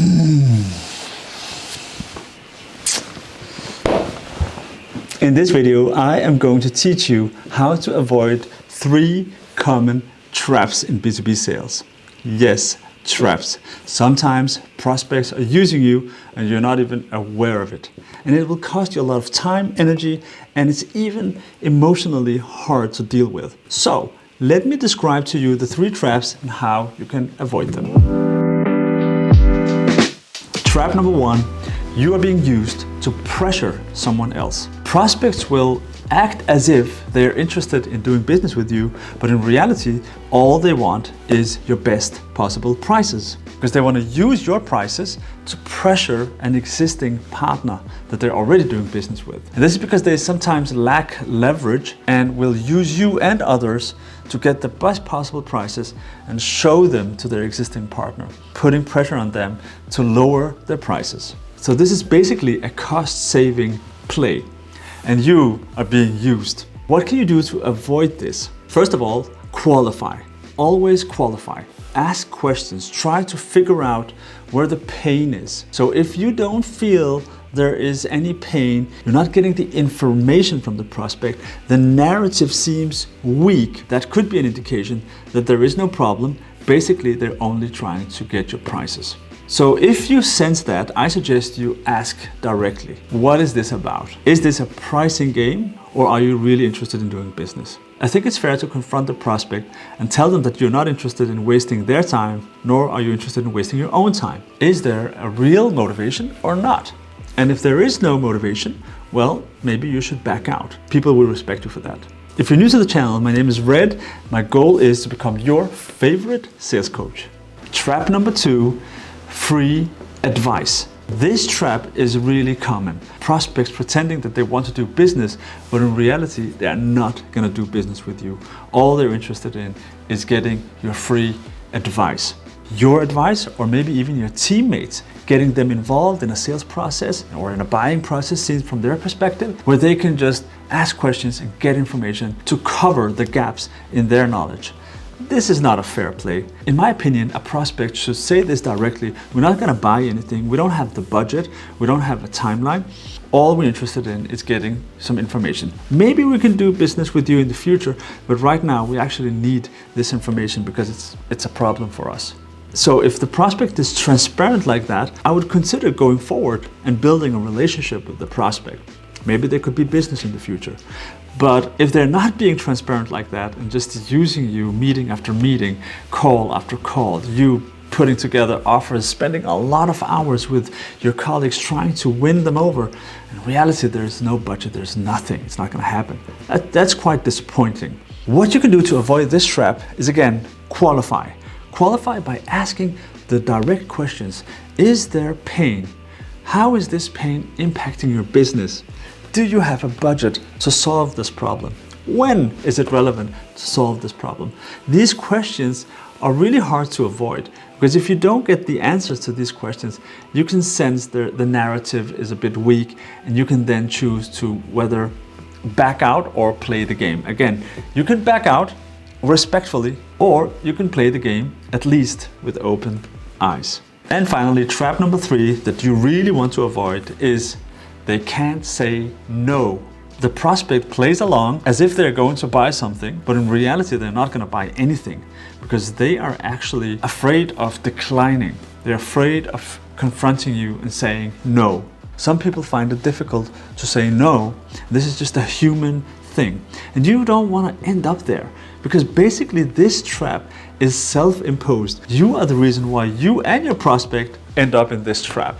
In this video, I am going to teach you how to avoid 3 common traps in B2B sales. Yes, traps. Sometimes prospects are using you and you're not even aware of it. And it will cost you a lot of time, energy, and it's even emotionally hard to deal with. So, let me describe to you the 3 traps and how you can avoid them. Trap number 1, you are being used to pressure someone else. Prospects will act as if they're interested in doing business with you, but in reality, all they want is your best possible prices. Because they want to use your prices to pressure an existing partner that they're already doing business with. And this is because they sometimes lack leverage and will use you and others to get the best possible prices and show them to their existing partner, putting pressure on them to lower their prices. So this is basically a cost-saving play, and you are being used. What can you do to avoid this? First of all, qualify. Always qualify. Ask questions. Try to figure out where the pain is. So if you don't feel there is any pain, you're not getting the information from the prospect, the narrative seems weak, that could be an indication that there is no problem. Basically, they're only trying to get your prices. So if you sense that, I suggest you ask directly, what is this about? Is this a pricing game, or are you really interested in doing business? I think it's fair to confront the prospect and tell them that you're not interested in wasting their time, nor are you interested in wasting your own time. Is there a real motivation or not? And if there is no motivation, well, maybe you should back out. People will respect you for that. If you're new to the channel, my name is Red. My goal is to become your favorite sales coach. Trap number 2, free advice. This trap is really common. Prospects pretending that they want to do business, but in reality, they are not going to do business with you. All they're interested in is getting your free advice. Your advice, or maybe even your teammates, getting them involved in a sales process or in a buying process seen from their perspective, where they can just ask questions and get information to cover the gaps in their knowledge. This is not a fair play. In my opinion, a prospect should say this directly. We're not going to buy anything. We don't have the budget. We don't have a timeline. All we're interested in is getting some information. Maybe we can do business with you in the future, but right now we actually need this information because it's a problem for us. So if the prospect is transparent like that, I would consider going forward and building a relationship with the prospect. Maybe there could be business in the future. But if they're not being transparent like that and just using you meeting after meeting, call after call, you putting together offers, spending a lot of hours with your colleagues trying to win them over, in reality there's no budget, there's nothing, it's not going to happen. That's quite disappointing. What you can do to avoid this trap is, again, qualify. Qualify by asking the direct questions. Is there pain? How is this pain impacting your business? Do you have a budget to solve this problem? When is it relevant to solve this problem? These questions are really hard to avoid, because if you don't get the answers to these questions, you can sense the narrative is a bit weak, and you can then choose to whether back out or play the game. Again, you can back out respectfully, or you can play the game at least with open eyes. And finally, trap number 3 that you really want to avoid is they can't say no. The prospect plays along as if they're going to buy something, but in reality, they're not going to buy anything because they are actually afraid of declining. They're afraid of confronting you and saying no. Some people find it difficult to say no. This is just a human thing. And you don't want to end up there, because basically this trap is self-imposed. You are the reason why you and your prospect end up in this trap.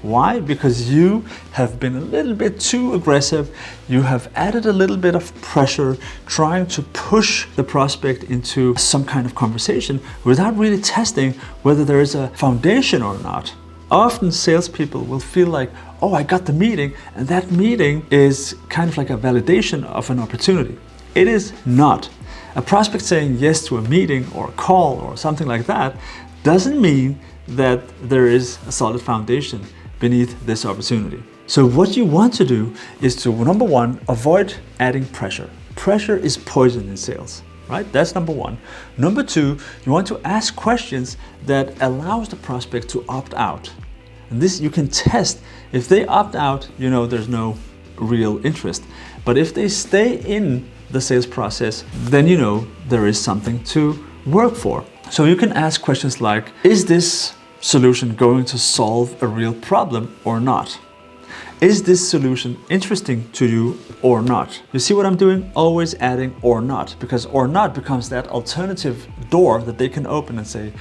Why? Because you have been a little bit too aggressive. You have added a little bit of pressure, trying to push the prospect into some kind of conversation without really testing whether there is a foundation or not. Often salespeople will feel like, oh, I got the meeting, and that meeting is kind of like a validation of an opportunity. It is not. A prospect saying yes to a meeting or a call or something like that doesn't mean that there is a solid foundation beneath this opportunity. So what you want to do is to, number 1, avoid adding pressure. Pressure is poison in sales, right? That's number 1. Number 2, you want to ask questions that allows the prospect to opt out. And this you can test. If they opt out, you know there's no real interest. But if they stay in the sales process, then you know there is something to work for. So you can ask questions like, is this solution going to solve a real problem or not? Is this solution interesting to you or not? You see what I'm doing? Always adding or not, because or not becomes that alternative door that they can open and say,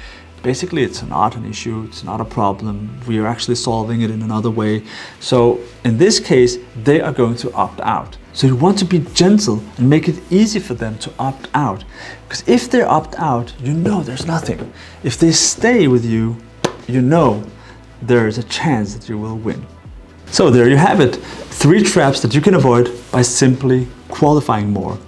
basically it's not an issue, it's not a problem, we are actually solving it in another way. So in this case, they are going to opt out. So you want to be gentle and make it easy for them to opt out. Because if they opt out, you know there's nothing. If they stay with you, you know there is a chance that you will win. So there you have it, 3 traps that you can avoid by simply qualifying more.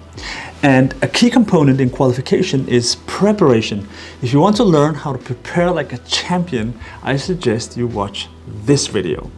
And a key component in qualification is preparation. If you want to learn how to prepare like a champion, I suggest you watch this video.